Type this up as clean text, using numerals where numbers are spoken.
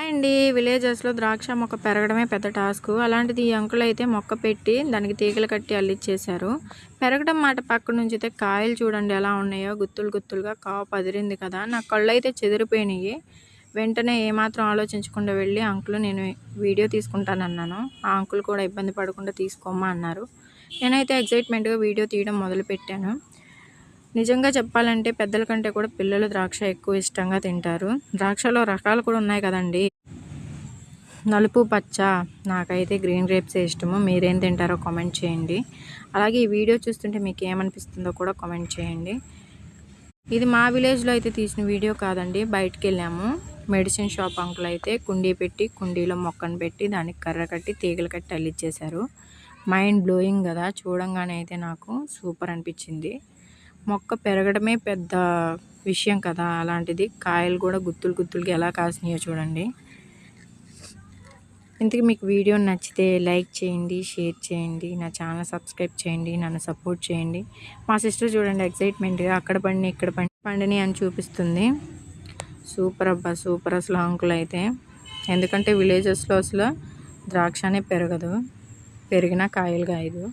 అండి. విలేజెస్‌లో ద్రాక్ష మొక్క పెరగడమే పెద్ద టాస్కు. అలాంటిది ఈ అంకుల్ అయితే మొక్క పెట్టి దానికి తీగలు కట్టి అల్లిచ్చేశారు. పెరగడం మాట పక్కనుంచితే కాయలు చూడండి ఎలా ఉన్నాయో గుత్తులు గుత్తులుగా కాపు అదిరింది కదా! నా కళ్ళైతే చెదిరిపోయినాయి. వెంటనే ఏమాత్రం ఆలోచించకుండా వెళ్ళి అంకుల్ నేను వీడియో తీసుకుంటానన్నాను. ఆ అంకుల్ కూడా ఇబ్బంది పడకుండా తీసుకోమ్మా అన్నారు. నేనైతే ఎక్సైట్‌మెంట్‌గా వీడియో తీయడం మొదలుపెట్టాను. నిజంగా చెప్పాలంటే పెద్దల కంటే కూడా పిల్లలు ద్రాక్ష ఎక్కువ ఇష్టంగా తింటారు. ద్రాక్షలో రకాలు కూడా ఉన్నాయి కదండీ! నలుపు, పచ్చ. నాకైతే గ్రీన్ గ్రేప్సే ఇష్టము. మీరేం తింటారో కామెంట్ చేయండి. అలాగే ఈ వీడియో చూస్తుంటే మీకు ఏమనిపిస్తుందో కూడా కామెంట్ చేయండి. ఇది మా విలేజ్‌లో అయితే తీసిన వీడియో కాదండి. బయటికెళ్ళాము. మెడిసిన్ షాప్ అంకుల్ అయితే కుండీ పెట్టి, కుండీలో మొక్కను పెట్టి, దానికి కర్ర కట్టి, తీగలు కట్టి అల్లిచ్చేశారు. మైండ్ బ్లోయింగ్ కదా! చూడంగానే అయితే నాకు సూపర్ అనిపించింది. మొక్క పెరగడమే పెద్ద విషయం కదా! అలాంటిది కాయలు కూడా గుత్తులు గుత్తులుగా ఎలా కాసినాయో చూడండి. ఇంతకీ మీకు వీడియో నచ్చితే లైక్ చేయండి, షేర్ చేయండి, నా ఛానల్ సబ్స్క్రైబ్ చేయండి, నన్ను సపోర్ట్ చేయండి. మా సిస్టర్ చూడండి ఎక్సైట్మెంట్‌గా అక్కడ పండినయి, ఇక్కడ పండినయి అని చూపిస్తుంది. సూపర్ అబ్బా! సూపర్ అసలు అంకుల్ అయితే. ఎందుకంటే విలేజెస్‌లో అసలు ద్రాక్ష పెరగదు. పెరిగినా కాయలు కాయదు.